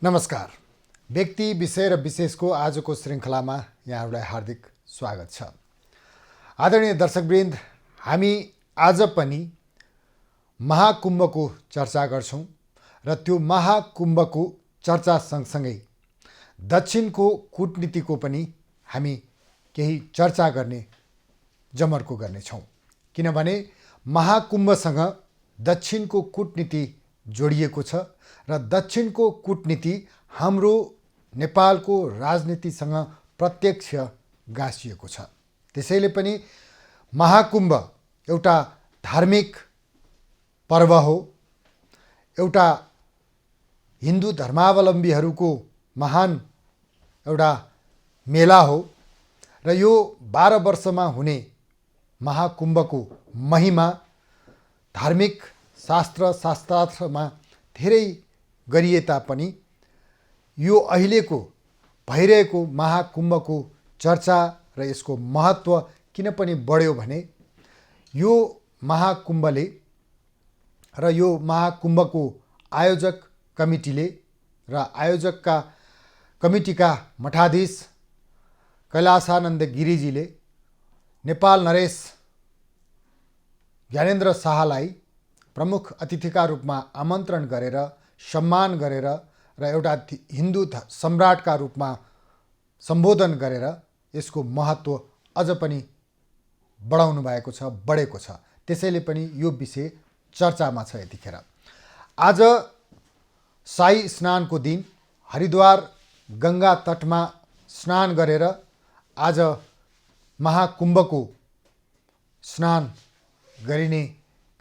नमस्कार। व्यक्ति विषय र विशेषको आजको श्रृङ्खलामा यहाँहरूलाई हार्दिक स्वागत छ। आदरणीय दर्शकवृन्द, हामी आज पनि महाकुम्भको चर्चा गर्छौँ र त्यो महाकुम्भको चर्चा सँगसँगै दक्षिणको कूटनीतिको पनि हामी केही चर्चा गर्ने जमर्को गर्नेछौँ। किनभने महाकुम्भसँग दक्षिणको कूटनीति जोडिएको छ र दक्षिणको कूटनीति हाम्रो नेपालको राजनीतिसँग प्रत्यक्ष गाँसिएको छ। त्यसैले पनि महाकुम्भ एउटा धार्मिक पर्व हो, एउटा हिन्दू धर्मावलम्बीहरूको महान एउटा मेला हो र यो 12 वर्षमा हुने महाकुम्भको महिमा धार्मिक शास्त्रमा धेरै गरिए तापनि यो अहिलेको भइरहेको महाकुम्भको चर्चा र यसको महत्त्व किन पनि बढ्यो भने यो महाकुम्भले र यो महाकुम्भको आयोजक कमिटीले र कमिटीका मठाधीश कैलासानन्द गिरिजीले नेपाल नरेश ज्ञानेन्द्र शाहलाई प्रमुख अतिथिका रूपमा आमन्त्रण गरेर सम्मान गरेर र एउटा हिन्दू सम्राटका रूपमा सम्बोधन गरेर यसको महत्त्व अझ पनि बढाउनु भएको छ, बढेको छ। त्यसैले पनि यो विषय चर्चामा छ। यतिखेर आज शाही स्नानको दिन हरिद्वार गङ्गा तटमा स्नान गरेर आज महाकुम्भको स्नान गरिने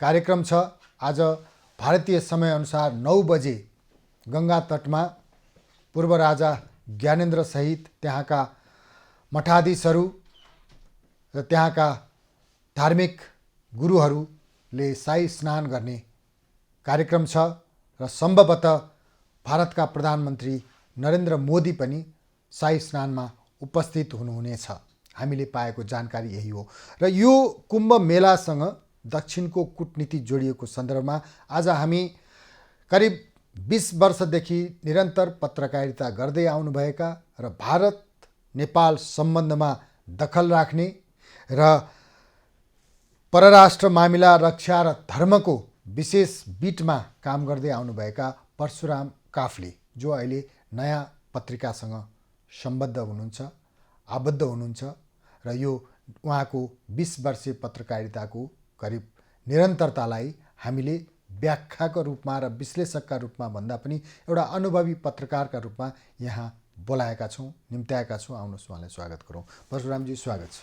कार्यक्रम छ। आज भारतीय समयअनुसार 9 बजे गङ्गा तटमा पूर्व राजा ज्ञानेन्द्र सहित त्यहाँका मठाधीशहरू र त्यहाँका धार्मिक गुरुहरूले शाही स्नान गर्ने कार्यक्रम छ र सम्भवतः भारतका प्रधानमन्त्री नरेन्द्र मोदी पनि शाही स्नानमा उपस्थित हुनुहुनेछ। हामीले पाएको जानकारी यही हो र यो कुम्भ मेलासँग दक्षिणको कूटनीति जोडिएको सन्दर्भमा आज हामी करिब 20 वर्षदेखि निरन्तर पत्रकारिता गर्दै आउनुभएका र भारत नेपाल सम्बन्धमा दखल राख्ने र परराष्ट्र मामिला, रक्षा र धर्मको विशेष बिटमा काम गर्दै आउनुभएका परशुराम काफ्ले, जो अहिले नयाँ पत्रिकासँग सम्बद्ध हुनुहुन्छ, आबद्ध हुनुहुन्छ र यो उहाँको 20 वर्षीय पत्रकारिताको करिब निरन्तरतालाई हामीले व्याख्याका रूपमा र विश्लेषकका रूपमा भन्दा पनि एउटा अनुभवी पत्रकारका रूपमा यहाँ बोलाएका छौँ, निम्त्याएका छौँ। आउनुहोस् उहाँलाई स्वागत गरौँ। परशुरामजी, स्वागत छ।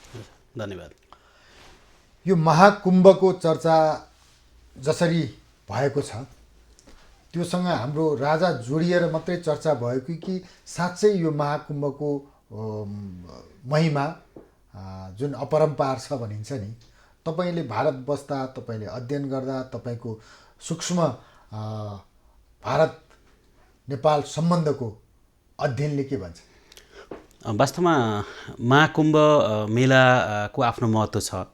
धन्यवाद। यो महाकुम्भको चर्चा जसरी भएको छ त्योसँग हाम्रो राजा जोडिएर मात्रै चर्चा भएको कि साँच्चै यो महाकुम्भको महिमा जुन अपरम्पार छ भनिन्छ नि, तपाईले भारत बस्दा, तपाईले अध्ययन गर्दा, तपाईको सूक्ष्म भारत नेपाल सम्बन्धको अध्ययनले के भन्छ? वास्तवमा महाकुम्भ मेलाको आफ्नो महत्त्व छ।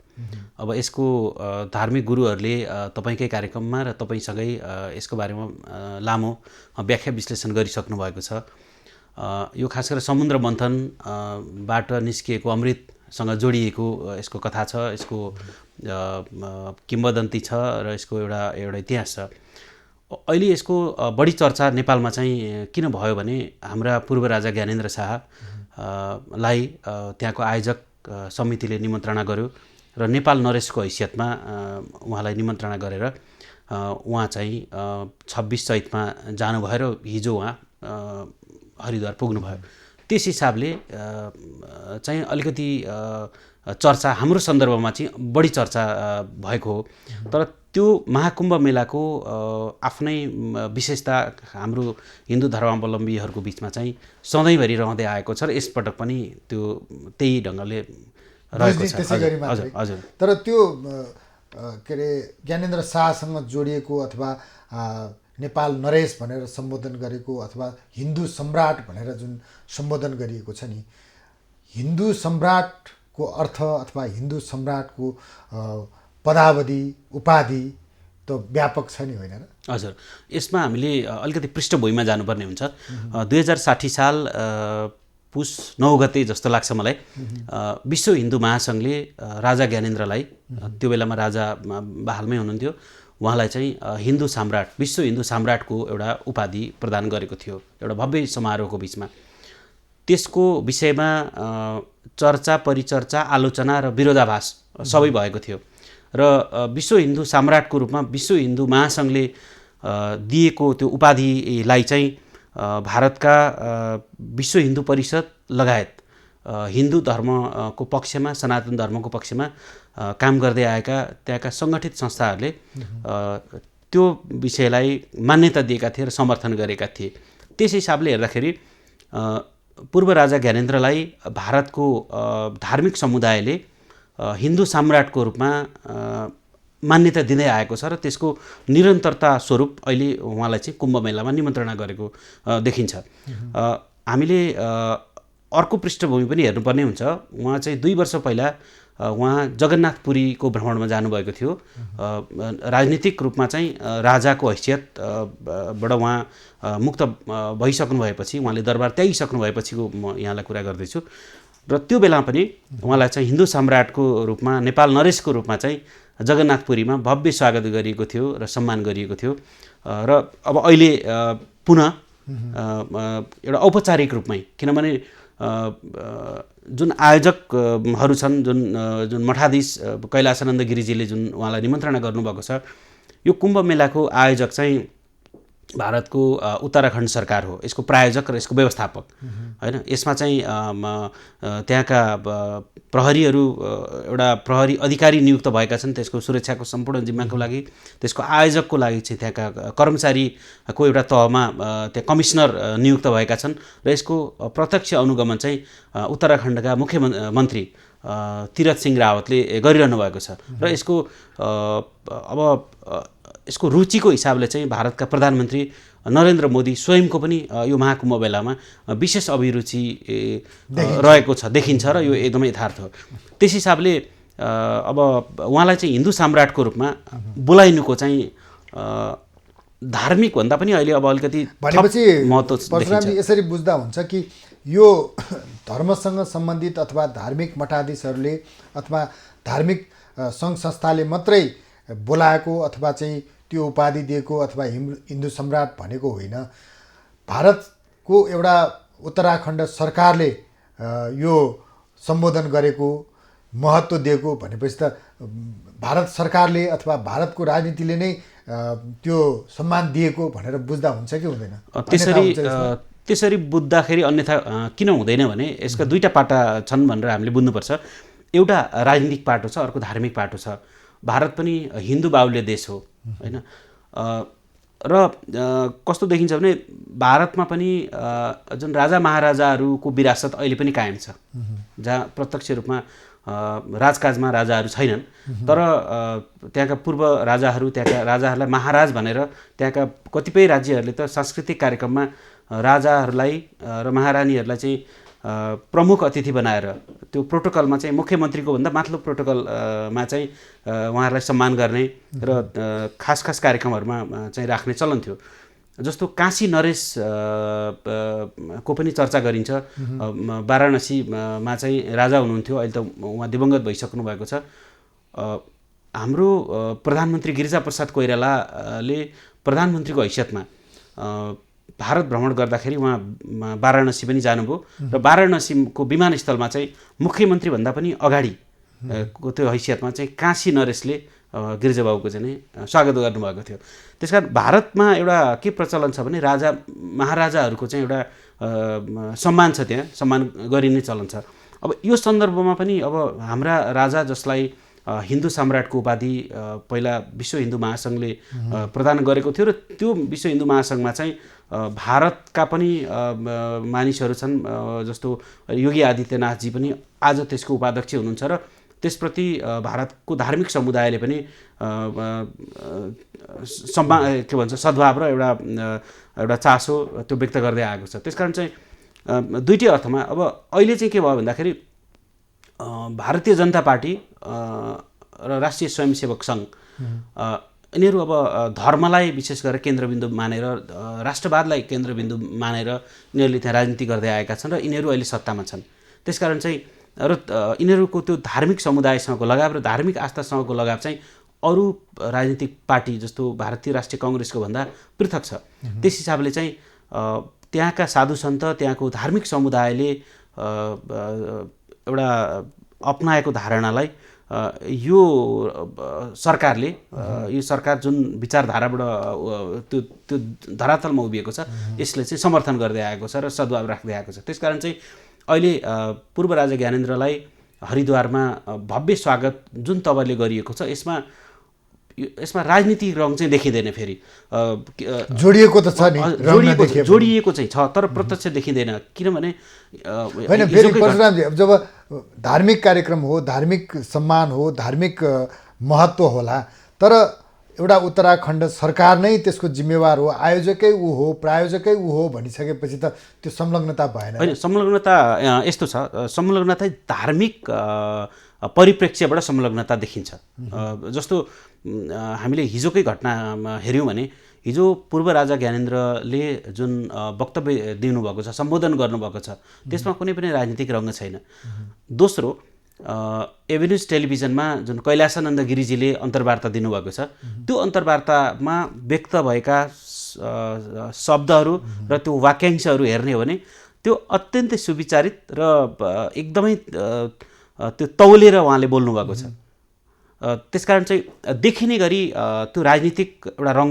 अब यसको धार्मिक गुरुहरूले तपाईँकै कार्यक्रममा र तपाईँसँगै यसको बारेमा लामो व्याख्या विश्लेषण गरिसक्नु भएको छ। यो खास गरेर समुद्र मन्थनबाट निस्किएको अमृतसँग जोडिएको यसको कथा छ, यसको किम्वदन्ती छ र यसको एउटा इतिहास छ। अहिले यसको बढी चर्चा नेपालमा चाहिँ किन भयो भने हाम्रा पूर्व राजा ज्ञानेन्द्र शाहलाई त्यहाँको आयोजक समितिले निमन्त्रणा गर्यो र नेपाल नरेशको हैसियतमा उहाँलाई निमन्त्रणा गरेर उहाँ चाहिँ 26 चैतमा जानुभयो र हिजो उहाँ हरिद्वार पुग्नुभयो। त्यस हिसाबले चाहिँ अलिकति चर्चा हाम्रो सन्दर्भमा चाहिँ बढी चर्चा भएको हो। तर त्यो महाकुम्भ मेलाको आफ्नै विशेषता हाम्रो हिन्दू धर्मावलम्बीहरूको बिचमा चाहिँ सधैँभरि रहँदै आएको छ र यसपटक पनि त्यही ढङ्गले रहेको छ। हजुर हजुर। तर त्यो के अरे ज्ञानेन्द्र शाहसँग जोडिएको अथवा नेपाल नरेश भनेर सम्बोधन गरेको अथवा हिन्दू सम्राट भनेर जुन सम्बोधन गरिएको छ नि, हिन्दू सम्राटको अर्थ अथवा हिन्दू सम्राटको पदावधि उपाधि त व्यापक छ नि, होइन र? हजुर, यसमा हामीले अलिकति पृष्ठभूमिमा जानुपर्ने हुन्छ। 2060 साल पुस 9 गते जस्तो लाग्छ मलाई, विश्व हिन्दू महासङ्घले राजा ज्ञानेन्द्रलाई, त्यो बेलामा राजा बहालमै हुनुहुन्थ्यो, उहाँलाई चाहिँ हिन्दू सम्राट, विश्व हिन्दू सम्राटको एउटा उपाधि प्रदान गरेको थियो एउटा भव्य समारोहको बिचमा। त्यसको विषयमा चर्चा, परिचर्चा, आलोचना र विरोधाभास सबै भएको थियो र विश्व हिन्दू सम्राटको रूपमा विश्व हिन्दू महासङ्घले दिएको त्यो उपाधिलाई चाहिँ भारतका विश्व हिन्दू परिषद लगायत हिन्दू धर्मको पक्षमा, सनातन धर्मको पक्षमा काम गर्दै आएका त्यहाँका सङ्गठित संस्थाहरूले त्यो विषयलाई मान्यता दिएका थिए र समर्थन गरेका थिए। त्यस हिसाबले हेर्दाखेरि पूर्व राजा ज्ञानेन्द्रलाई भारतको धार्मिक समुदायले हिन्दू सम्राटको रूपमा मान्यता दिँदै आएको छ र त्यसको निरन्तरता स्वरूप अहिले उहाँलाई चाहिँ कुम्भ मेलामा निमन्त्रणा गरेको देखिन्छ। हामीले अर्को पृष्ठभूमि पनि हेर्नुपर्ने हुन्छ। उहाँ चाहिँ 2 वर्ष पहिला उहाँ जगन्नाथपुरीको भ्रमणमा जानुभएको थियो। राजनीतिक रूपमा चाहिँ राजाको हैसियतबाट उहाँ मुक्त भइसक्नु भएपछि, उहाँले दरबार त्यागिसक्नु भएपछिको म यहाँलाई कुरा गर्दैछु। र त्यो बेलामा पनि उहाँलाई चाहिँ हिन्दू सम्राटको रूपमा, नेपाल नरेशको रूपमा चाहिँ जगन्नाथपुरीमा भव्य स्वागत गरिएको थियो र सम्मान गरिएको थियो। र अब अहिले पुनः एउटा औपचारिक रूपमै, किनभने जुन आयोजकहरू छन्, जुन मठाधीश कैलासानन्द गिरिजीले जुन उहाँलाई निमन्त्रणा गर्नुभएको छ, यो कुम्भ मेलाको आयोजक चाहिँ भारतको उत्तराखण्ड सरकार हो, यसको प्रायोजक र यसको व्यवस्थापक हैन। यसमा चाहिँ त्यहाँका प्रहरीहरू, एउटा प्रहरी अधिकारी नियुक्त भएका छन् त्यसको सुरक्षाको सम्पूर्ण जिम्माको लागि। त्यसको आयोजकको लागि चाहिँ त्यहाँका कर्मचारीको एउटा तहमा त्यहाँ कमिसनर नियुक्त भएका छन् र यसको प्रत्यक्ष अनुगमन चाहिँ उत्तराखण्डका मुख्यमन्त्री तीरथ सिंह रावतले गरिरहनु भएको छ। र यसको अब यसको रुचिको हिसाबले चाहिँ भारतका प्रधानमन्त्री नरेन्द्र मोदी स्वयंको पनि यो महाकुम्भ मेलामा विशेष अभिरुचि रहेको छ, देखिन्छ र यो एकदमै यथार्थ हो। त्यस हिसाबले अब उहाँलाई चाहिँ हिन्दू सम्राटको रूपमा बोलाइनुको चाहिँ धार्मिक भन्दा पनि अहिले अब अलिकति भनेपछि महत्त्व परशुरामजी यसरी बुझ्दा हुन्छ कि यो धर्मसँग सम्बन्धित अथवा धार्मिक मठाधीशहरूले अथवा धार्मिक सङ्घ संस्थाले मात्रै बोलाएको अथवा चाहिँ त्यो उपाधि दिएको अथवा हिन्दू सम्राट भनेको होइन। भारतको एउटा उत्तराखण्ड सरकारले यो सम्बोधन गरेको, महत्त्व दिएको भनेपछि त भारत सरकारले अथवा भारतको राजनीतिले नै त्यो सम्मान दिएको भनेर बुझ्दा हुन्छ कि हुँदैन? त्यसरी बुझ्दाखेरि अन्यथा किन हुँदैन भने यसका दुईटा पाटा छन् भनेर हामीले बुझ्नुपर्छ। एउटा राजनीतिक पाटो छ, अर्को धार्मिक पाटो छ। भारत पनि हिन्दू बाहुल्य देश हो हैन। र कस्तो देखिन्छ भने भारतमा पनि जुन राजा महाराजाहरूको विरासत अहिले पनि कायम छ, जहाँ प्रत्यक्ष रूपमा राजकाजमा राजाहरू छैनन्, तर त्यहाँका पूर्व राजाहरू, त्यहाँका राजाहरूलाई महाराज भनेर त्यहाँका कतिपय राज्यहरूले त सांस्कृतिक कार्यक्रममा राजाहरूलाई र महारानीहरूलाई चाहिँ प्रमुख अतिथि बनाएर त्यो प्रोटोकलमा चाहिँ मुख्यमन्त्रीको भन्दा माथिल्लो प्रोटोकलमा चाहिँ उहाँहरूलाई सम्मान गर्ने र खास कार्यक्रमहरूमा चाहिँ राख्ने चलन थियो। जस्तो काशी नरेश को पनि चर्चा गरिन्छ। वाराणसीमा चाहिँ राजा हुनुहुन्थ्यो, अहिले त उहाँ दिवंगत भइसक्नु भएको छ। हाम्रो प्रधानमन्त्री गिरिजाप्रसाद कोइरालाले प्रधानमन्त्रीको हैसियतमा भारत भ्रमण गर्दाखेरि उहाँ वाराणसी पनि जानुभयो र वाराणसीको विमानस्थलमा चाहिँ मुख्यमन्त्री भन्दा पनि अगाडि को त्यो हैसियतमा चाहिँ काशी नरेशले गिरिजाबाबुको चाहिँ स्वागत गर्नुभएको थियो। त्यसकारण भारतमा एउटा के प्रचलन छ भने राजा महाराजाहरूको चाहिँ एउटा सम्मान छ, त्यहाँ सम्मान गरिने चलन छ। अब यो सन्दर्भमा पनि अब हाम्रा राजा जसलाई हिन्दू सम्राटको उपाधि पहिला विश्व हिन्दू महासङ्घले प्रदान गरेको थियो र त्यो विश्व हिन्दू महासङ्घमा चाहिँ भारतका पनि मानिसहरू छन्, जस्तो योगी आदित्यनाथजी पनि आज त्यसको उपाध्यक्ष हुनुहुन्छ र त्यसप्रति भारतको धार्मिक समुदायले पनि के भन्छ सद्भाव र एउटा चासो त्यो व्यक्त गर्दै आएको छ। त्यसकारण चाहिँ दुईटै अर्थमा अब अहिले चाहिँ के भयो भन्दाखेरि भारतीय जनता पार्टी र राष्ट्रिय स्वयंसेवक सङ्घ यिनीहरू अब धर्मलाई विशेष गरेर केन्द्रबिन्दु मानेर राष्ट्रवादलाई केन्द्रबिन्दु मानेर यिनीहरूले त्यहाँ राजनीति गर्दै आएका छन् र यिनीहरू अहिले सत्तामा छन्। त्यसकारण चाहिँ र यिनीहरूको त्यो धार्मिक समुदायसँगको लगाव र धार्मिक आस्थासँगको लगाव चाहिँ अरू राजनीतिक पार्टी जस्तो भारतीय राष्ट्रिय कङ्ग्रेसको भन्दा पृथक छ। त्यस हिसाबले चाहिँ त्यहाँका साधु सन्त त्यहाँको धार्मिक समुदायले एउटा अपनाएको धारणालाई यो सरकारले यो सरकार जुन विचारधाराबाट त्यो त्यो धरातलमा उभिएको छ यसले चाहिँ समर्थन गर्दै आएको छ र सद्भाव राख्दै आएको छ। त्यसकारण चाहिँ अहिले पूर्व राजा ज्ञानेन्द्रलाई हरिद्वारमा भव्य स्वागत जुन तवरले गरिएको छ यसमा राजनीतिक रङ चाहिँ देखिँदैन। फेरि जोडिएको त छ नि, जोडिएको चाहिँ छ तर प्रत्यक्ष देखिँदैन। किनभने होइन, फेरि परशुरामजी अब जब धार्मिक कार्यक्रम हो, धार्मिक सम्मान हो, धार्मिक महत्त्व होला, तर एउटा उत्तराखण्ड सरकार नै त्यसको जिम्मेवार हो, आयोजकै ऊ हो, प्रायोजकै ऊ हो भनिसकेपछि त त्यो संलग्नता भएन। होइन, संलग्नता यस्तो छ, संलग्नता धार्मिक परिप्रेक्ष्यबाट संलग्नता देखिन्छ। जस्तो हामीले हिजोकै घटनामा हेऱ्यौँ भने हिजो पूर्व राजा ज्ञानेन्द्रले जुन वक्तव्य दिनुभएको छ, सम्बोधन गर्नुभएको छ, त्यसमा कुनै पनि राजनीतिक रङ छैन। दोस्रो, एभेन्यूज टेलिभिजनमा जुन कैलासानन्द गिरिजीले अन्तर्वार्ता दिनुभएको छ त्यो अन्तर्वार्तामा व्यक्त भएका शब्दहरू र त्यो वाक्यांशहरू हेर्ने हो भने त्यो अत्यन्तै सुविचारित र एकदमै त्यो तौलेर उहाँले बोल्नुभएको छ। त्यसकारण चाहिँ देखिने गरी त्यो राजनीतिक एउटा रङ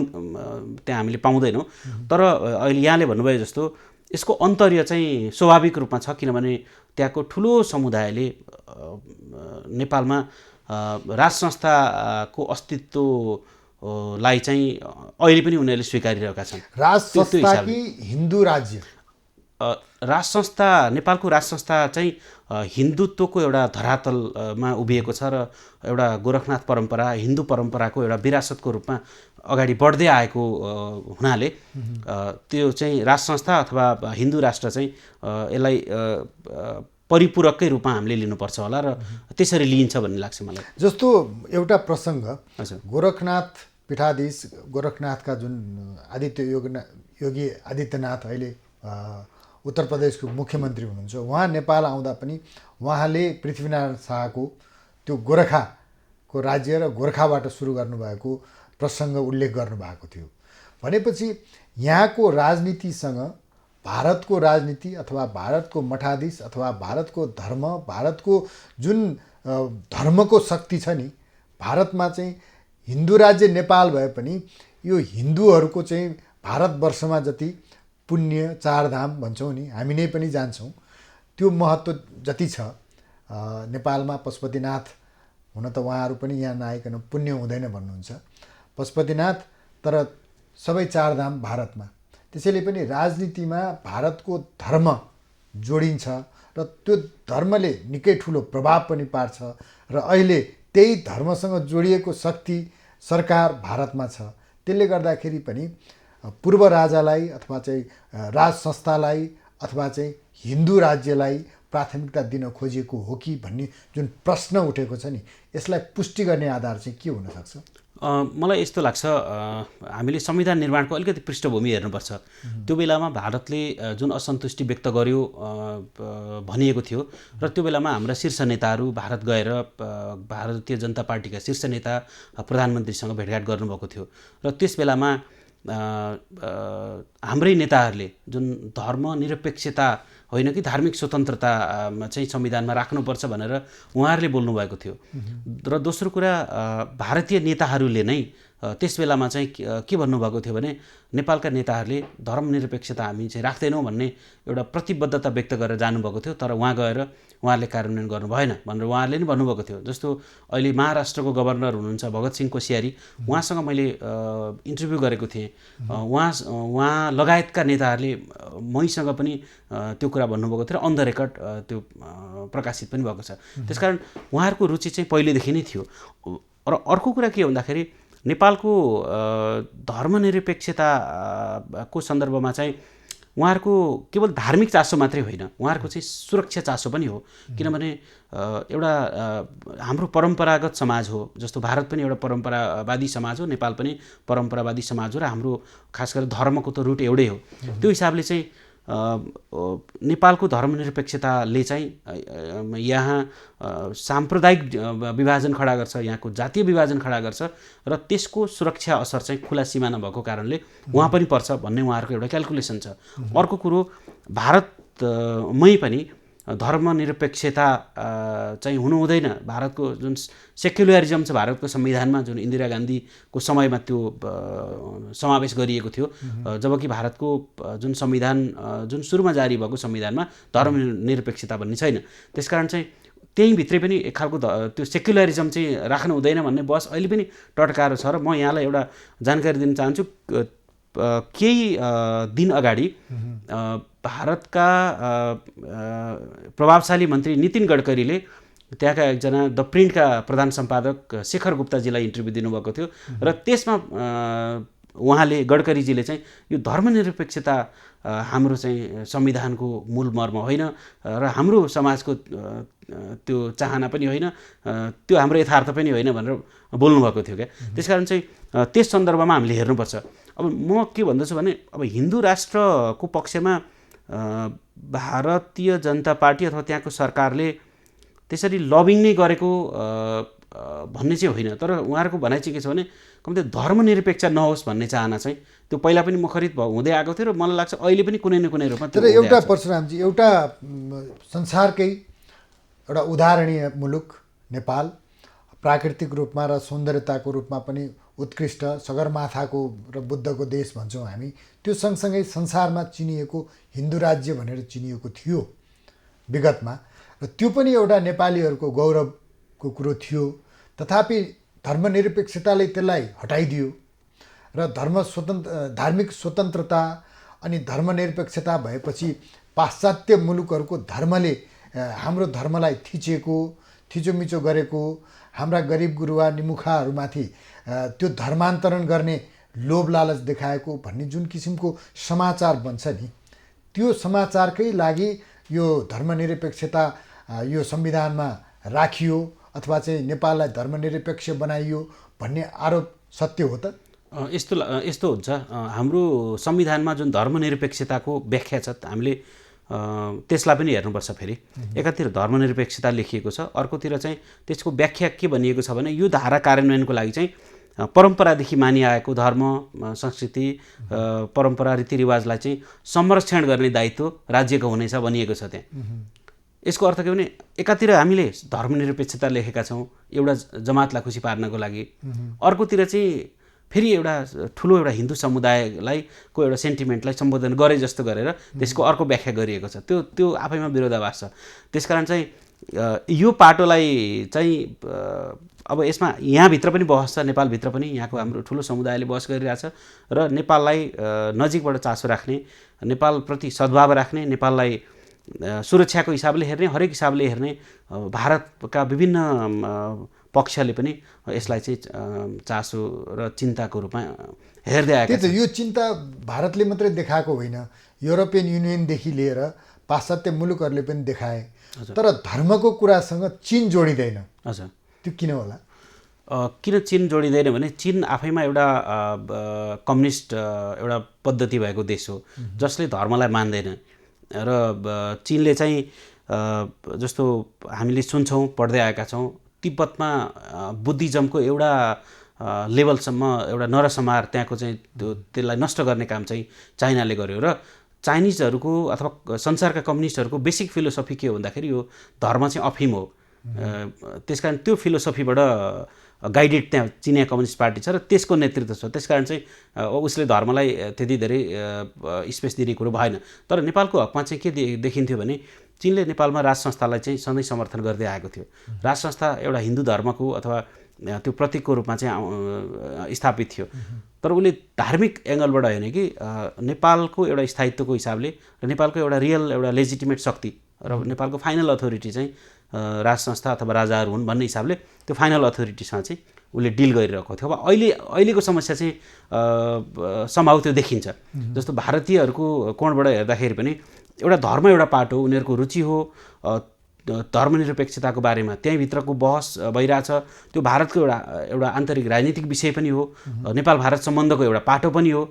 त्यहाँ हामीले पाउँदैनौँ। तर अहिले यहाँले भन्नुभयो जस्तो यसको अन्तर्य चाहिँ स्वाभाविक रूपमा छ, किनभने त्यहाँको ठुलो समुदायले नेपालमा राज संस्थाको अस्तित्वलाई चाहिँ अहिले पनि उनीहरूले स्वीकारिरहेका छन्। राज संस्था कि हिन्दू राज्य? राज संस्था, नेपालको राज संस्था चाहिँ हिन्दुत्वको एउटा धरातलमा उभिएको छ र एउटा गोरखनाथ परम्परा, हिन्दू परम्पराको एउटा विरासतको रूपमा अगाडि बढ्दै आएको हुनाले त्यो चाहिँ राज संस्था अथवा हिन्दू राष्ट्र चाहिँ यसलाई परिपूरककै रूपमा हामीले लिनुपर्छ होला र त्यसरी लिइन्छ भन्ने लाग्छ मलाई। जस्तो एउटा प्रसङ्ग, गोरखनाथ पीठाधीश गोरखनाथका जुन योगी आदित्यनाथ अहिले उत्तर प्रदेशको मुख्यमन्त्री हुनुहुन्छ, उहाँ नेपाल आउँदा पनि उहाँले पृथ्वीनारायण शाहको त्यो गोरखाको राज्य र गोर्खाबाट सुरु गर्नुभएको प्रसङ्ग उल्लेख गर्नुभएको थियो। भनेपछि यहाँको राजनीतिसँग भारतको राजनीति अथवा भारतको मठाधीश अथवा भारतको धर्म, भारतको जुन धर्मको शक्ति छ नि, भारतमा चाहिँ हिन्दू राज्य नेपाल भए पनि यो हिन्दूहरूको चाहिँ भारतवर्षमा जति पुण्य चारधाम भन्छौँ नि, हामी नै पनि जान्छौँ, त्यो महत्त्व जति छ नेपालमा पशुपतिनाथ हुन त उहाँहरू पनि यहाँ नआइकन पुण्य हुँदैन भन्नुहुन्छ, पशुपतिनाथ, तर सबै चारधाम भारतमा। त्यसैले पनि राजनीतिमा भारतको धर्म जोडिन्छ र त्यो धर्मले निकै ठुलो प्रभाव पनि पार्छ र अहिले त्यही धर्मसँग जोडिएको शक्ति सरकार भारतमा छ। त्यसले गर्दाखेरि पनि पूर्व राजालाई अथवा चाहिँ राज संस्थालाई अथवा चाहिँ हिन्दू राज्यलाई प्राथमिकता दिन खोजिएको हो कि भन्ने जुन प्रश्न उठेको छ नि, यसलाई पुष्टि गर्ने आधार चाहिँ के हुनसक्छ? मलाई यस्तो लाग्छ, हामीले संविधान निर्माणको अलिकति पृष्ठभूमि हेर्नुपर्छ। त्यो बेलामा भारतले जुन असन्तुष्टि व्यक्त गर्यो भनिएको थियो र त्यो बेलामा हाम्रा शीर्ष नेताहरू भारत गएर भारतीय जनता पार्टीका शीर्ष नेता प्रधानमन्त्रीसँग भेटघाट गर्नुभएको थियो र त्यस बेलामा हाम्रै नेताहरूले जुन धर्मनिरपेक्षता होइन कि धार्मिक स्वतन्त्रता चाहिँ संविधानमा राख्नुपर्छ भनेर उहाँहरूले बोल्नुभएको थियो। र दोस्रो कुरा, भारतीय नेताहरूले नै त्यस बेलामा चाहिँ के भन्नुभएको थियो भने नेपालका नेताहरूले धर्मनिरपेक्षता हामी चाहिँ राख्दैनौँ भन्ने एउटा प्रतिबद्धता व्यक्त गरेर जानुभएको थियो, तर उहाँ गएर उहाँहरूले कार्यान्वयन गर्नु भएन भनेर उहाँहरूले नै भन्नुभएको थियो। जस्तो अहिले महाराष्ट्रको गभर्नर हुनुहुन्छ भगत सिंह कोश्यारी, उहाँसँग मैले इन्टरभ्यू गरेको थिएँ। उहाँ लगायतका नेताहरूले मैसँग पनि त्यो कुरा भन्नुभएको थियो र अन द रेकर्ड त्यो प्रकाशित पनि भएको छ। त्यसकारण उहाँहरूको रुचि चाहिँ पहिलेदेखि नै थियो। र अर्को कुरा के भन्दाखेरि नेपालको धर्मनिरपेक्षताको सन्दर्भमा चाहिँ उहाँहरूको केवल धार्मिक चासो मात्रै होइन, उहाँहरूको चाहिँ सुरक्षा चासो पनि हो। किनभने एउटा हाम्रो परम्परागत समाज हो, जस्तो भारत पनि एउटा परम्परावादी समाज हो, नेपाल पनि परम्परावादी समाज हो, र हाम्रो खास गरेर धर्मको त रुट एउटै हो। त्यो हिसाबले चाहिँ नेपालको धर्मनिरपेक्षताले चाहिँ यहाँ साम्प्रदायिक विभाजन खडा गर्छ, यहाँको जातीय विभाजन खडा गर्छ, र त्यसको सुरक्षा असर चाहिँ खुला सिमाना भएको कारणले उहाँ पनि पर्छ भन्ने उहाँहरूको एउटा क्याल्कुलेसन छ। अर्को कुरो, भारतमै पनि धर्मनिरपेक्षता चाहिँ हुनु हुँदैन। भारतको जुन सेक्युलरिजम छ भारतको संविधानमा, जुन इन्दिरा गान्धीको समयमा त्यो समावेश गरिएको थियो, जबकि भारतको जुन संविधान जुन सुरुमा जारी भएको संविधानमा धर्मनिरपेक्षता भन्ने छैन। त्यसकारण चाहिँ त्यहीँभित्रै पनि एक खालको त्यो सेक्युलरिजम चाहिँ राख्नु हुँदैन भन्ने बहस अहिले पनि टटकाएर छ। र म यहाँलाई एउटा जानकारी दिन चाहन्छु। केही दिन अगाडि भारतका प्रभावशाली मन्त्री नितिन गडकरीले त्यहाँका एकजना द प्रिन्टका प्रधान सम्पादक शेखर गुप्ताजीलाई इन्टरभ्यू दिनुभएको थियो, र त्यसमा उहाँले गडकरीजीले चाहिँ यो धर्मनिरपेक्षता हाम्रो चाहिँ संविधानको मूल मर्म होइन र हाम्रो समाजको त्यो चाहना पनि होइन, त्यो हाम्रो यथार्थ पनि होइन भनेर बोल्नुभएको थियो क्या। त्यसकारण चाहिँ त्यस सन्दर्भमा हामीले हेर्नुपर्छ। अब म के भन्दछु भने, अब हिन्दू राष्ट्रको पक्षमा भारतीय जनता पार्टी अथवा त्यहाँको सरकारले त्यसरी लबिङ नै गरेको भन्ने चाहिँ होइन, तर उहाँहरूको भनाइ चाहिँ के छ भने कम्ती धर्मनिरपेक्ष नहोस् भन्ने चाहना चाहिँ त्यो पहिला पनि मुखरित हुँदै आएको थियो, र मलाई लाग्छ अहिले पनि कुनै न कुनै रूपमा। तर एउटा परशुरामजी, एउटा संसारकै एउटा उदाहरणीय मुलुक नेपाल, प्राकृतिक रूपमा र सौन्दर्यताको रूपमा पनि उत्कृष्ट, सगरमाथाको र बुद्धको देश भन्छौँ हामी। त्यो सँगसँगै संसारमा चिनिएको हिन्दू राज्य भनेर चिनिएको थियो विगतमा, र त्यो पनि एउटा नेपालीहरूको गौरवको कुरो थियो। तथापि धर्मनिरपेक्षताले त्यसलाई हटाइदियो, र धार्मिक स्वतन्त्रता अनि धर्मनिरपेक्षता भएपछि पाश्चात्य मुलुकहरूको धर्मले हाम्रो धर्मलाई थिचोमिचो गरेको, हाम्रा गरिब गुरुवा निमुखाहरूमाथि त्यो धर्मान्तरण गर्ने लोभ लालच देखाएको भन्ने जुन किसिमको समाचार बन्छ नि, त्यो समाचारकै लागि यो धर्मनिरपेक्षता यो संविधानमा राखियो अथवा चाहिँ नेपाललाई धर्मनिरपेक्ष बनाइयो भन्ने आरोप सत्य हो त? यस्तो हुन्छ। हाम्रो संविधानमा जुन धर्मनिरपेक्षताको व्याख्या छ, हामीले त्यसलाई पनि हेर्नुपर्छ। फेरि एकातिर धर्मनिरपेक्षता लेखिएको छ, अर्कोतिर चाहिँ त्यसको व्याख्या के भनिएको छ भने यो धारा कार्यान्वयनको लागि चाहिँ परम्परादेखि मानिआएको धर्म संस्कृति परम्परा रीतिरिवाजलाई चाहिँ संरक्षण गर्ने दायित्व राज्यको हुनेछ भनिएको छ त्यहाँ। यसको अर्थ के भने एकातिर हामीले धर्मनिरपेक्षता लेखेका छौँ एउटा जमातलाई खुसी पार्नको लागि, अर्कोतिर चाहिँ फेरि एउटा ठुलो एउटा हिन्दू समुदायलाई को एउटा सेन्टिमेन्टलाई सम्बोधन गरे जस्तो गरेर त्यसको अर्को व्याख्या गरिएको छ। त्यो आफैमा विरोधाभास छ। त्यसकारण चाहिँ यो पाटोलाई चाहिँ अब यसमा यहाँभित्र पनि बहस छ, नेपालभित्र पनि यहाँको हाम्रो ठुलो समुदायले बहस गरिरहेछ, र नेपाललाई नजिकबाट चासो राख्ने, नेपालप्रति सद्भाव राख्ने, नेपाललाई सुरक्षाको हिसाबले हेर्ने, हरेक हिसाबले हेर्ने भारतका विभिन्न पक्षले पनि यसलाई चाहिँ चासो र चिन्ताको रूपमा हेर्दै आएको छ। यो चिन्ता भारतले मात्रै देखाएको होइन, युरोपियन युनियनदेखि लिएर पाश्चात्य मुलुकहरूले पनि देखाए, तर धर्मको कुरासँग चीन जोडिँदैन। हजुर, त्यो किन होला? किन चीन जोडिँदैन भने चीन आफैमा एउटा कम्युनिस्ट एउटा पद्धति भएको देश हो जसले धर्मलाई मान्दैन, र चीनले चाहिँ जस्तो हामीले सुन्छौँ पढ्दै आएका छौँ, तिब्बतमा बुद्धिज्मको एउटा लेभलसम्म एउटा नरसंहार त्यहाँको चाहिँ त्यसलाई नष्ट गर्ने काम चाहिँ चाइनाले गर्यो, र चाइनिजहरूको अथवा संसारका कम्युनिस्टहरूको बेसिक फिलोसफी के हो भन्दाखेरि यो धर्म चाहिँ अफिम हो। त्यसकारण त्यो फिलोसफीबाट गाइडेड त्यहाँ चिनिया कम्युनिस्ट पार्टी छ र त्यसको नेतृत्व छ। त्यसकारण चाहिँ उसले धर्मलाई त्यति धेरै स्पेस दिने कुरो भएन। तर नेपालको हकमा चाहिँ के देखिन्थ्यो भने चीनले नेपालमा राज संस्थालाई चाहिँ सधैँ समर्थन गर्दै आएको थियो। राज संस्था एउटा हिन्दू धर्मको अथवा त्यो प्रतीकको रूपमा चाहिँ स्थापित थियो, तर उसले धार्मिक एङ्गलबाट होइन कि नेपालको एउटा स्थायित्वको हिसाबले र नेपालको एउटा रियल एउटा लेजिटिमेट शक्ति र नेपालको फाइनल अथोरिटी चाहिँ राज संस्था अथवा राजाहरू हुन् भन्ने हिसाबले त्यो फाइनल अथोरिटीसँग चाहिँ उसले डिल गरिरहेको थियो। अब अहिलेको समस्या चाहिँ सम्भव त्यो देखिन्छ। जस्तो भारतीयहरूको कोणबाट हेर्दाखेरि पनि एउटा धर्म एउटा पाटो, उनीहरूको रुचि हो धर्मनिरपेक्षताको बारेमा, त्यहीँभित्रको बहस भइरहेछ। त्यो भारतको एउटा आन्तरिक राजनीतिक विषय पनि हो, नेपाल भारत सम्बन्धको एउटा पाटो पनि हो।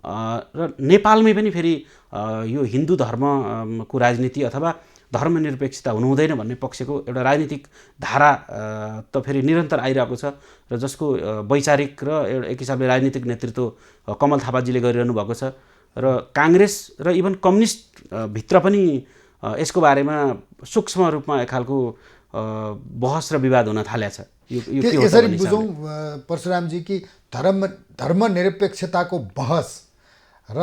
र नेपालमै पनि फेरि यो हिन्दू धर्मको राजनीति अथवा धर्मनिरपेक्षता हुनु हुँदैन भन्ने पक्षको एउटा राजनीतिक धारा त फेरि निरन्तर आइरहेको छ, र जसको वैचारिक र एउटा एक हिसाबले राजनीतिक नेतृत्व कमल थापाजीले गरिरहनु भएको छ। र काङ्ग्रेस र इभन कम्युनिस्ट भित्र पनि यसको बारेमा सूक्ष्म रूपमा एक खालको बहस र विवाद हुन थालेको छ। यसरी बुझौँ परशुरामजी कि धर्मनिरपेक्षताको बहस र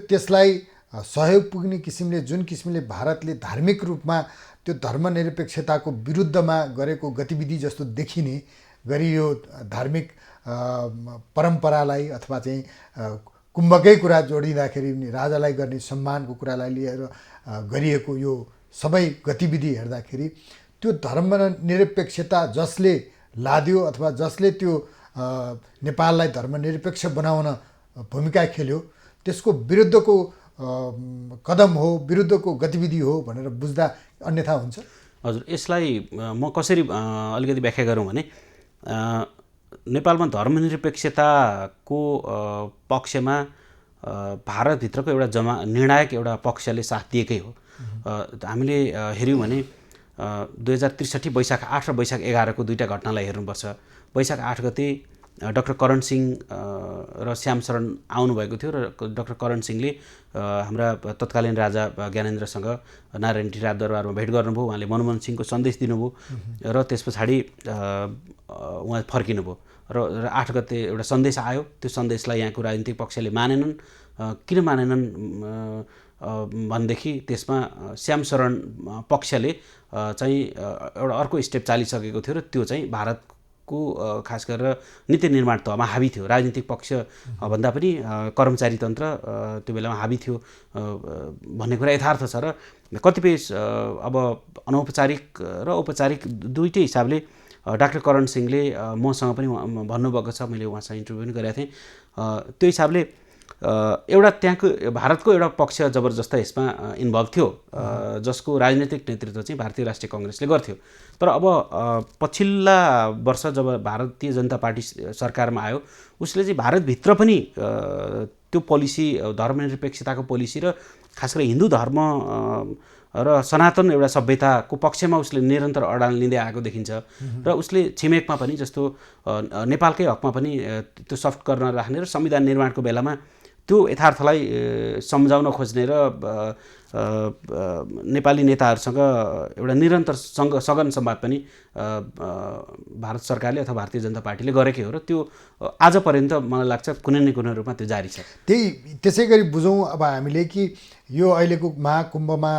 त्यसलाई सहयोग पुग्ने किसिमले जुन किसिमले भारतले धार्मिक रूपमा त्यो धर्मनिरपेक्षताको विरुद्धमा गरेको गतिविधि जस्तो देखिने गरी यो धार्मिक परम्परालाई अथवा चाहिँ कुम्भकै कुरा जोडिँदाखेरि राजालाई गर्ने सम्मानको कुरालाई लिएर गरिएको यो सबै गतिविधि हेर्दाखेरि त्यो धर्मनिरपेक्षता जसले लाद्यो अथवा जसले त्यो नेपाललाई धर्मनिरपेक्ष बनाउन भूमिका खेल्यो त्यसको विरुद्धको कदम हो, विरुद्धको गतिविधि हो भनेर बुझ्दा अन्यथा हुन्छ? हजुर, यसलाई म कसरी अलिकति व्याख्या गरौँ भने नेपालमा धर्मनिरपेक्षताको पक्षमा भारतभित्रको एउटा निर्णायक एउटा पक्षले साथ दिएकै हो। हामीले हेऱ्यौँ भने 2063 वैशाख 8 र वैशाख 11 को दुईवटा घटनालाई हेर्नुपर्छ। वैशाख 8 गते डाक्टर करण सिंह र श्याम शरण आउनुभएको थियो र डाक्टर करण सिंहले हाम्रा तत्कालीन राजा ज्ञानेन्द्रसँग नारायणी राजदरबारमा भेट गर्नुभयो। उहाँले मनमोहन सिंहको सन्देश दिनुभयो र त्यस पछाडि उहाँ फर्किनुभयो र 8 गते एउटा सन्देश आयो। त्यो सन्देशलाई यहाँको राजनीतिक पक्षले मानेनन्। किन मानेनन् भनेदेखि त्यसमा श्याम शरण पक्षले चाहिँ एउटा अर्को स्टेप चालिसकेको थियो र त्यो चाहिँ भारतको खास गरेर नीति निर्माण तहमा हावी थियो। राजनीतिक पक्ष भन्दा पनि कर्मचारी तन्त्र त्यो बेलामा हावी थियो भन्ने कुरा यथार्थ छ। र कतिपय अब अनौपचारिक र औपचारिक दुईटै हिसाबले डाक्टर करण सिंहले मसँग पनि भन्नुभएको छ, मैले उहाँसँग इन्टरभ्यू पनि गरेको थिएँ। त्यो हिसाबले एउटा त्यहाँको भारतको एउटा पक्ष जबरजस्त यसमा इन्भल्भ थियो, जसको राजनीतिक नेतृत्व चाहिँ भारतीय राष्ट्रिय काङ्ग्रेसले गर्थ्यो। तर अब पछिल्ला वर्ष जब भारतीय जनता पार्टी सरकारमा आयो, उसले चाहिँ भारतभित्र पनि त्यो पोलिसी, धर्मनिरपेक्षताको पोलिसी र खास गरी हिन्दू धर्म र सनातन एउटा सभ्यताको पक्षमा उसले निरन्तर अडान लिँदै आएको देखिन्छ। र उसले छिमेकमा पनि जस्तो नेपालकै हकमा पनि त्यो सफ्ट गर्न राख्ने र संविधान निर्माणको बेलामा त्यो यथार्थलाई सम्झाउन खोज्ने र नेपाली नेताहरूसँग एउटा निरन्तर सघन संवाद पनि भारत सरकारले अथवा भारतीय जनता पार्टीले गरेकै हो र त्यो आजपर्यन्त मलाई लाग्छ कुनै न कुनै रूपमा त्यो जारी छ। त्यसै गरी बुझौँ अब हामीले कि यो अहिलेको महाकुम्भमा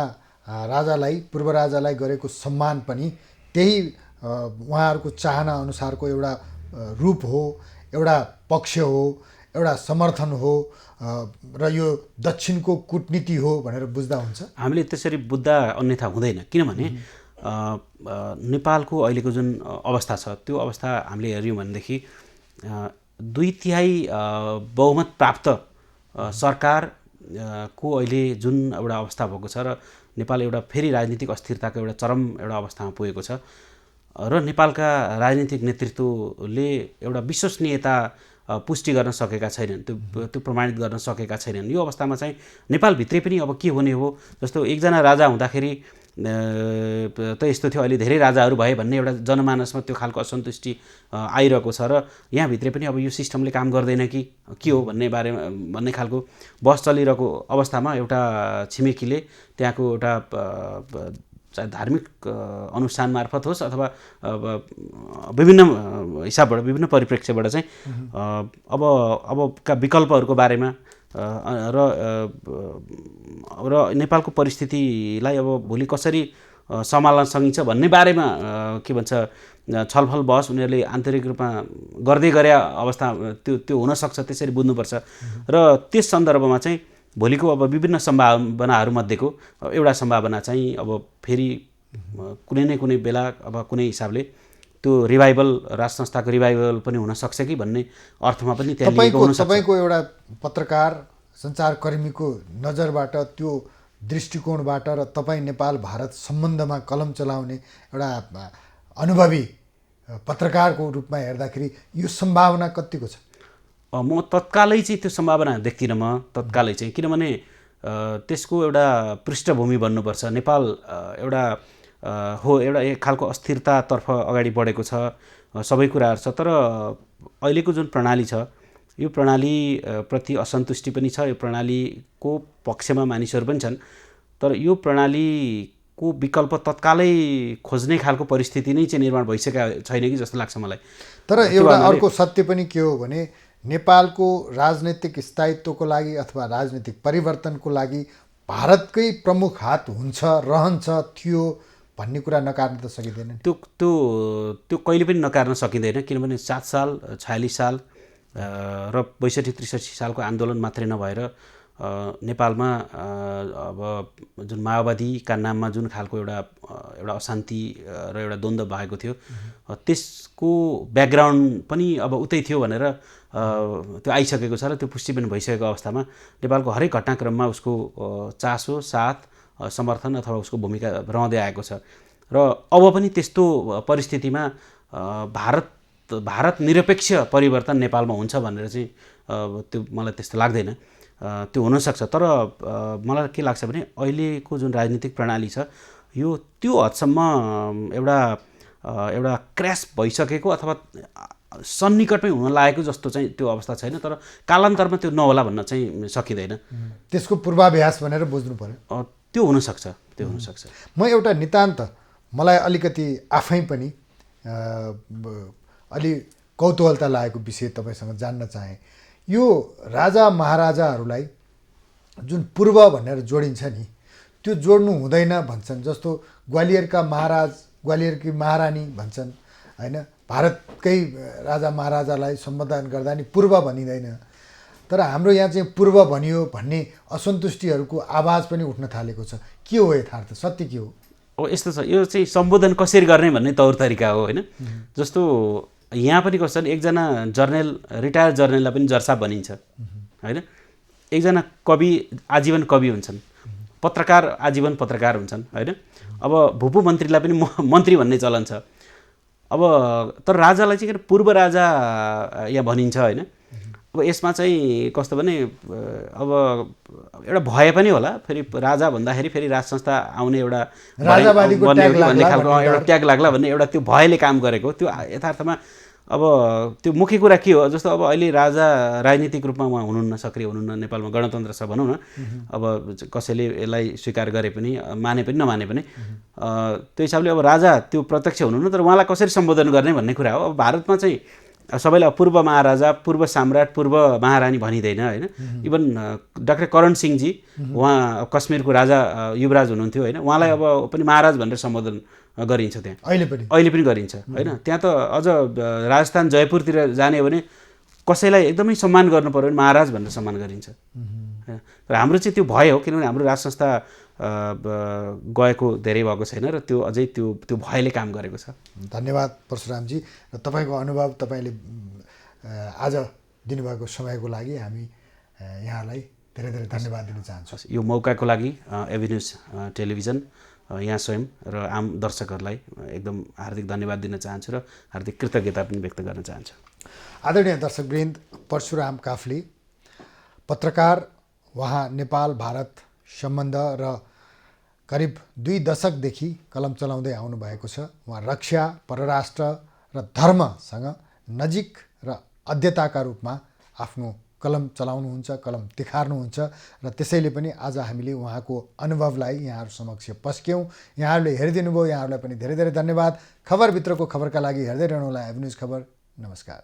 राजालाई, पूर्व राजालाई गरेको सम्मान पनि त्यही उहाँहरूको चाहना अनुसारको एउटा रूप हो, एउटा पक्ष हो, एउटा समर्थन हो र यो दक्षिणको कूटनीति हो भनेर बुझ्दा हुन्छ? हामीले त्यसरी बुझ्दा अन्यथा हुँदैन। किनभने नेपालको अहिलेको जुन अवस्था छ त्यो अवस्था हामीले हेऱ्यौँ भनेदेखि 2/3 बहुमत प्राप्त सरकारको अहिले जुन एउटा अवस्था भएको छ र नेपाल एउटा फेरि राजनीतिक अस्थिरताको एउटा चरम एउटा अवस्थामा पुगेको छ र नेपालका राजनीतिक नेतृत्वले एउटा विश्वसनीयता पुष्टि गर्न सकेका छैनन्, त्यो प्रमाणित गर्न सकेका छैनन्। यो अवस्थामा चाहिँ नेपालभित्रै पनि अब के हुने हो, जस्तो एकजना राजा हुँदाखेरि त यस्तो थियो, अहिले धेरै राजाहरू भए भन्ने एउटा जनमानसमा त्यो खालको असन्तुष्टि आइरहेको छ र यहाँभित्रै पनि अब यो सिस्टमले काम गर्दैन कि के हो भन्ने खालको बहस चलिरहेको अवस्थामा एउटा छिमेकीले त्यहाँको एउटा धार्मिक अनुष्ठान मार्फत होस् अथवा विभिन्न हिसाबबाट, विभिन्न परिप्रेक्ष्यबाट चाहिँ अबका विकल्पहरूको बारेमा र नेपालको परिस्थितिलाई अब भोलि कसरी सम्हाल्न सकिन्छ भन्ने बारेमा के भन्छ छलफल बहस उनीहरूले आन्तरिक रूपमा गर्दै गरे अवस्था त्यो हुनसक्छ। त्यसरी बुझ्नुपर्छ र त्यस सन्दर्भमा चाहिँ भोलिको अब विभिन्न सम्भावनाहरूमध्येको एउटा सम्भावना चाहिँ अब फेरि कुनै न कुनै बेला अब कुनै हिसाबले त्यो रिभाइभल राज संस्थाको रिभाइभल पनि हुनसक्छ कि भन्ने अर्थमा पनि त्यहाँ लिएको हुनसक्छ। तपाईँको एउटा पत्रकार सञ्चारकर्मीको नजरबाट त्यो दृष्टिकोणबाट र तपाईँ नेपाल भारत सम्बन्धमा कलम चलाउने एउटा अनुभवी पत्रकारको रूपमा हेर्दाखेरि यो सम्भावना कतिको छ? म तत्कालै चाहिँ त्यो सम्भावना देख्दिनँ म तत्कालै चाहिँ, किनभने त्यसको एउटा पृष्ठभूमि बन्नुपर्छ। नेपाल एउटा एउटा एक खालको अस्थिरतातर्फ अगाडि बढेको छ, सबै कुराहरू छ, तर अहिलेको जुन प्रणाली छ यो प्रणाली प्रति असन्तुष्टि पनि छ, यो प्रणालीको पक्षमा मानिसहरू पनि छन्, तर यो प्रणालीको विकल्प तत्कालै खोज्ने खालको परिस्थिति नै चाहिँ निर्माण भइसकेको छैन कि जस्तो लाग्छ मलाई। तर एउटा अर्को सत्य पनि के हो भने नेपालको राजनैतिक स्थायित्वको लागि अथवा राजनीतिक परिवर्तनको लागि भारतकै प्रमुख हात हुन्छ, रहन्छ, थियो भन्ने कुरा नकार्न त सकिँदैन। त्यो कहिले पनि नकार्न सकिँदैन, किनभने 7 साल 46 साल र 62-63 सालको आन्दोलन मात्रै नभएर नेपालमा अब जुन माओवादीका नाममा जुन खालको एउटा अशान्ति र एउटा द्वन्द्व भएको थियो, त्यसको ब्याकग्राउन्ड पनि अब उतै थियो भनेर त्यो आइसकेको छ र त्यो पुष्टि पनि भइसकेको अवस्थामा नेपालको हरेक घटनाक्रममा उसको चासो, साथ, समर्थन अथवा उसको भूमिका रहँदै आएको छ। र अब पनि त्यस्तो परिस्थितिमा भारत निरपेक्ष परिवर्तन नेपालमा हुन्छ भनेर चाहिँ त्यो मलाई त्यस्तो लाग्दैन। त्यो हुनसक्छ, तर मलाई के लाग्छ भने अहिलेको जुन राजनीतिक प्रणाली छ यो त्यो हदसम्म एउटा क्र्यास भइसकेको अथवा सन्निकटमै हुन लागेको जस्तो चाहिँ त्यो अवस्था छैन, तर कालान्तरमा त्यो नहोला भन्न चाहिँ सकिँदैन। त्यसको पूर्वाभ्यास भनेर बुझ्नु पर्यो। त्यो हुनसक्छ, त्यो हुनसक्छ। म एउटा नितान्त मलाई अलिकति आफै पनि अलि कौतूहलता लागेको विषय तपाईँसँग जान्न चाहेँ। यो राजा महाराजाहरूलाई जुन पूर्व भनेर जोडिन्छ नि, त्यो जोड्नु हुँदैन भन्छन्। जस्तो ग्वालियरका महाराज, ग्वालियरकी महारानी भन्छन् होइन, भारतकै राजा महाराजालाई सम्बोधन गर्दा नि पूर्व भनिँदैन। तर हाम्रो यहाँ चाहिँ पूर्व भनियो भन्ने असन्तुष्टिहरूको आवाज पनि उठ्न थालेको छ। के हो यथार्थ, सत्य के हो? यस्तो छ, यो चाहिँ सम्बोधन कसरी गर्ने भन्ने तौर तरिका हो होइन। जस्तो यहाँ पनि कस्तो एकजना जर्नल, रिटायर्ड जर्नललाई पनि जर्सा भनिन्छ होइन, एकजना कवि आजीवन कवि हुन्छन्, पत्रकार आजीवन पत्रकार हुन्छन् होइन। अब भूपू मन्त्रीलाई पनि मन्त्री भन्ने चलन छ। अब तर राजालाई चाहिँ पूर्व राजा यहाँ भनिन्छ होइन। अब यसमा चाहिँ कस्तो भने अब एउटा भय पनि होला, फेरि राजा भन्दाखेरि फेरि राज संस्था आउने एउटा राजावादीको भन्ने खालको एउटा ट्याग लाग्ला भन्ने एउटा त्यो भयले काम गरेको। त्यो यथार्थमा अब त्यो मुख्य कुरा के हो, जस्तो अब अहिले राजा राजनीतिक रूपमा उहाँ हुनुहुन्न, सक्रिय हुनुहुन्न, नेपालमा गणतन्त्र छ भनौँ न। अब कसैले यसलाई स्वीकार गरे पनि, माने पनि नमाने पनि, त्यो हिसाबले अब राजा त्यो प्रत्यक्ष हुनुहुन्न, तर उहाँलाई कसरी सम्बोधन गर्ने भन्ने कुरा हो। अब भारतमा चाहिँ सबैलाई पूर्व महाराजा, पूर्व सम्राट, पूर्व महारानी भनिँदैन होइन। इभन डाक्टर करण सिंहजी, उहाँ कश्मीरको राजा युवराज हुनुहुन्थ्यो होइन, उहाँलाई अब पनि महाराज भनेर सम्बोधन गरिन्छ त्यहाँ, अहिले पनि गरिन्छ होइन। त्यहाँ त अझ राजस्थान जयपुरतिर जाने हो भने कसैलाई एकदमै सम्मान गर्नु पऱ्यो भने महाराज भनेर सम्मान गरिन्छ होइन। र हाम्रो चाहिँ त्यो भय हो, किनभने हाम्रो राज संस्था गएको धेरै भएको छैन र त्यो अझै त्यो भयले काम गरेको छ। धन्यवाद परशुरामजी। र तपाईँको अनुभव, तपाईँले आज दिनुभएको समयको लागि हामी यहाँलाई धेरै धेरै धन्यवाद दिन चाहन्छु। यो मौकाको लागि एभिन्युज टेलिभिजन, यहाँ स्वयं र आम दर्शकहरूलाई एकदम हार्दिक धन्यवाद दिन चाहन्छु र हार्दिक कृतज्ञता पनि व्यक्त गर्न चाहन्छु। आदरणीय दर्शकवृन्द, परशुराम काफ्ले पत्रकार, उहाँ नेपाल भारत सम्बन्ध र करिब 2 दशकदेखि कलम चलाउँदै आउनुभएको छ। उहाँ रक्षा, परराष्ट्र र धर्मसँग नजिक र अध्येताका रूपमा आफ्नो कलम चलाउनुहुन्छ, कलम तिखार्नुहुन्छ र त्यसैले पनि आज हामीले उहाँको अनुभवलाई यहाँहरू समक्ष पस्क्यौँ। यहाँहरूले हेरिदिनु भयो, यहाँहरूलाई पनि धेरै धेरै धन्यवाद। खबरभित्रको खबरका लागि हेर्दै रहनुहोला एभिन्युज खबर। नमस्कार।